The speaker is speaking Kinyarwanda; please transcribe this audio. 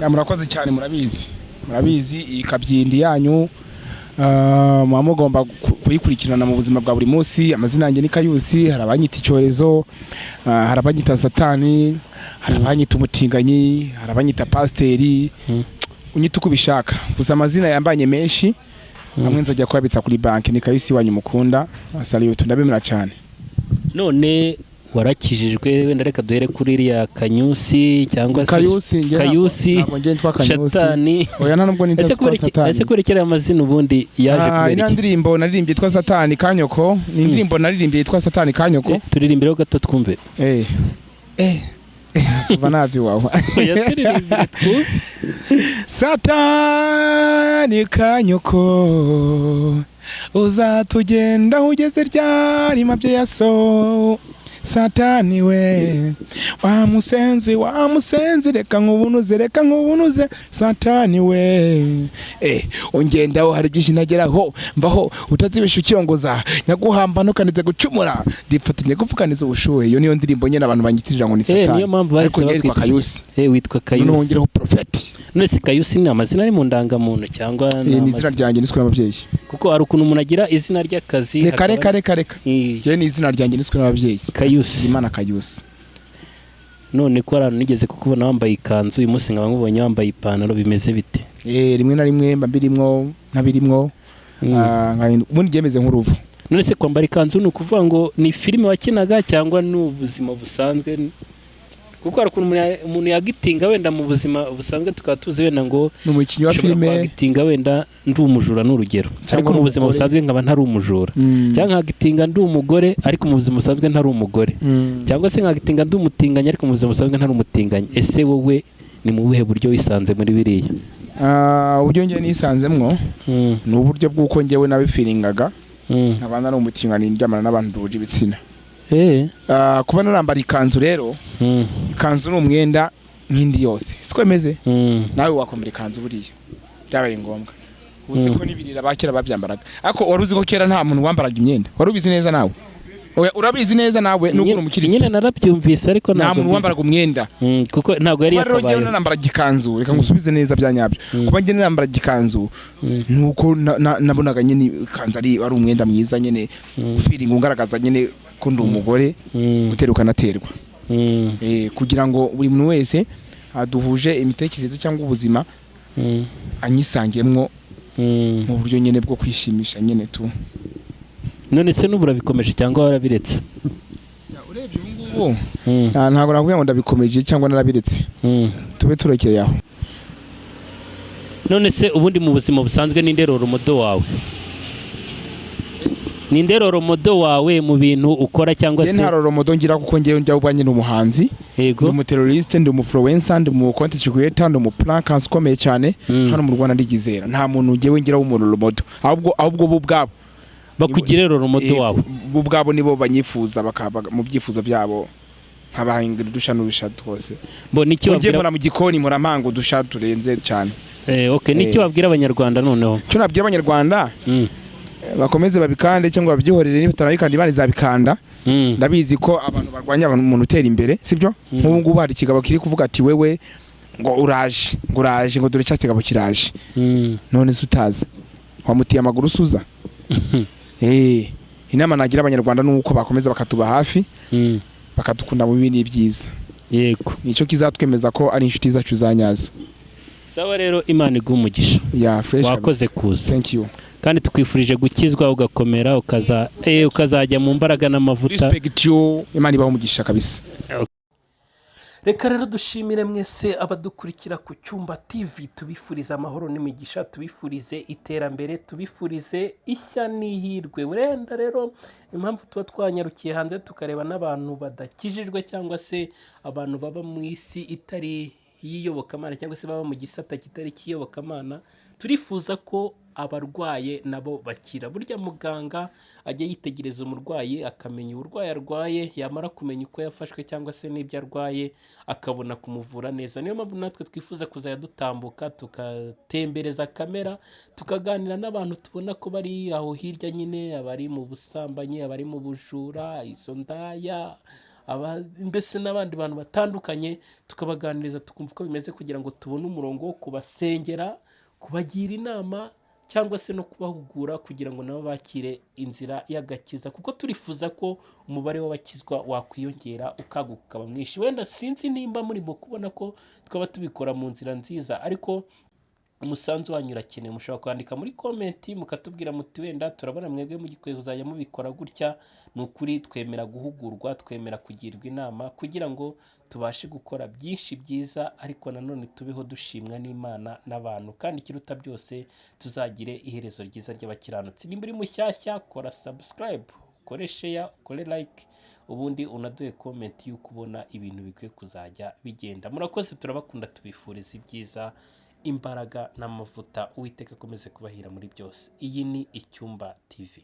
murakoze cyane murabizi ikabyindi yanyu muba mugomba kuyikurikirana mu buzima bwa buri munsi. Amazina yanjye ni Kayusi, hari abanyita icyorezo, hari abanyita satani, hari abanyita umutinganyi, hari abanyita pasiteri, unyita uko ubishaka, gusa amazina yambanye menshi hamwe nzajya kuyabitsa kuri banki. Ni Kayusi wanyu mukunda, asaliyo ndabemera cyane. None warakijijwe, wenda reka duhere kuri iriya Kanyusi cyangwa se Kayusi Satani. Oya nta nubwo nitwa Satani. Ese kurekera amazina ubundi yaje kubera iki? Ina ndirimbo naririmbye yitwa Satani Kanyoko, ni indirimbo naririmbye yitwa Satani Kanyoko. Turirimbire gato twumve. Kuva navi wawe. Satani Kanyoko, uzatugenda ugeze ryari mabye yaso. Satani we, wa musenzi reka nkubunuze Satani we. Ungendaho hari byinshi nageraho, mbaho utazibesha ucyongoza, nyaguhamba ntukanize gucumura, ndifatanye gupfukaniza ubushuhe. Iyo niyo ndirimbo nyene abantu banyitirira ngo ni Satani. Niyo mpamvu bahise bakwitwa Kayusi. Witwa Kayusi. Nongeraho prophet. None si Kayusi ni amazina ari mu ndangamuntu cyangwa ni izina ryanjye niswe n'ababyeyi? Kuko ari ukuntu umuntu agira izina ry'akazi. Reka. Je ni izina ryanjye niswe n'ababyeyi. Kayusi. Imana Kayusi. None ko arantu nigeze kukubona wambaye ikanzu, uyu munsi nkaba nkubonye wambaye ipantaro, bimeze bite? Rimwe na rimwe mbabirimwo ntabirimwo, ubundi byemeze nk'uruvu. None se kwambara ikanzu ni ukuvuga ngo ni filime wakinaga cyangwa ni ubuzima busanzwe? Kuko hari umuntu yagitinga wenda mu buzima busanzwe tukaba tuzi wenda ngo ni umukinnyi wa filime yagitinga wenda ndi umujura n'urugero, ariko mu buzima busanzwe nkaba ntari umujura, cyangwa nkagitinga ndi umugore ariko mu buzima busanzwe ntari umugore, cyangwa se nkagitinga ndi umutinganya ariko mu buzima busanzwe ntari umutinganya. Ese wowe ni mu buhe buryo wisanze muri biriya? Uburyo njye nisanzemwo ni uburyo bw'uko njyewe nabifiringaga nkabana no umutinganya ndyamana n'abantu duhuje ibitsina. Kuba narambara ikanzu rero, ikanzu ni umwenda nk'indi yose, siko emeze. Nawe wakwambara ikanzu buriya byabaye ngombwa. Uzi ko nibirira bakera babyambaraga, ariko waruzi ko kera nta muntu wambaraga imyenda? Warubizi neza nawe? Oya, urabizi neza nawe nubwo umukirisitu. Nyine narabyumvise ariko nta muntu wambaraga umwenda, kuko ntago yari yakabaye. Rero nambaraga ikanzu, reka ngusubize neza byanyabyo. Kuba njye nambaraga ikanzu nuko nabonaga nyine ikanzu ari umwenda mwiza nyine, ufiringa ungaragaza nyine ko ndi umugore uteruka naterwa. Kugira ngo buri muntu wese aduhuje imitekerereze cyangwa ubuzima anyisangemwo mu buryo nyine bwo kwishimisha nyine tu. None se n'ubura bikomeje cyangwa warabiretse? Urebye ubu ngubu ntabwo navuga ngo ndabikomeje cyangwa narabiretse, tube turekeye aho. None se ubundi mu buzima busanzwe ni nderoro modo wawe? Ni nderoro modo wawe mu bintu ukora cyangwa se? Nta roro modo ngira kuko ngewe njya ubanye n'umuhanzi, ndi umuteroriste, ndi umufluencer, ndi mu content creator, ndi umupranker ukomeye cyane hano mu Rwanda ndigizera. Nta muntu ngewe ngira w'umuroro modo, ahubwo bo bwabo bakugire roro modo wabo, bo bwabo nibo banyifuza bakaba mu byifuzo byabo, nkabahingira dusha n'ubisha twose. Bo nicyo wabwira mu gikoni muramango dusha turenze cyane. Okay, nicyo wabwira abanyarwanda noneho? Cyo nabwira abanyarwanda bakomeze babikande cyangwa babyihorere, niba tarabikandi bari zabikanda. Ndabizi ko abantu barwanya umuntu utera imbere, sibyo? Nk'ubu ngubu hari ikigabo kiri kuvuga ati wewe ngo uraje ngo dore cya kigabo kiraje, none se utaza wamutiye amaguru suza. Inama nagira abanyarwanda nuko bakomeza bakatuba hafi, bakadukunda mu bindi byiza. Yego, nicyo kizatwemeza ko ari inshuti zacu zanyazo. Sawa rero, Imana igumugisha. Wakoze kuza. Thank you. Kandi tukwifurije gukizwa ugakomera ukazajya mu mbaraga n'amavuta. Respect you, Imana ibahumugisha kabisa. Reka rero dushimire mwese abadukurikira ku Cyumba TV, tubifuriza amahoro n'imigisha, tubifurize iterambere, tubifurize ishya n'ihirwe. Urenda rero impamvu tuba twanyarukiye hanze tukareba n'abantu badakijijwe cyangwa se abantu baba mu isi itari yiyobokamana cyangwa se baba mu gisata kitari kiyobokamana, turifuza ko abarwaye nabo bakira. Burya muganga ajya yitegereza umurwayi akamenya uburwayi arwaye, yamara kumenya uko yafashwe cyangwa se n'ibyo arwaye akabona kumuvura neza. Niyo mpamvu natwe twifuza kuzajya dutambuka tukatembereza kamera, tukaganira n'abantu tubona ko bari aho hirya nyine, abari mu busambanyi, abari mu bujura, izo ndaya, mbese n'abandi bantu batandukanye, tukabaganiriza tukumva uko bimeze kugira ngo tubone umurongo wo kubasengera, kubagira inama cyangwa se no kubahugura kugira ngo nabo bakire inzira y'agakiza, kuko turifuza ko umubare w'abakizwa wakwiyongera ukaguka ukaba mwinshi. Wenda sinzi nimba murimo kubona ko twaba tubikora mu nzira nziza, ariko umusanzu wanyu urakenewe. Mushobora kwandika muri komenti mukatubwira muti wenda turabona mwebwe mugikwiye kuzajya mubikora gutya. Ni ukuri twemera guhugurwa, twemera kugirwa inama kugira ngo tubashe gukora byinshi byiza, ariko nanone tubeho dushimwa n'Imana n'abantu, kandi ikiruta byose tuzagire iherezo ryiza ry'abakiranutsi. Nimba uri mushyashya, kora subscribe, ukore share, ukore like, ubundi unaduhe comment y'uko ubona ibintu bikwiye kuzajya bigenda. Murakoze, turabakunda, tubifuriza ibyiza, imbaraga n'amavuta. Uwiteka akomeze kubahira muri byose. Iyi ni Icyumba TV.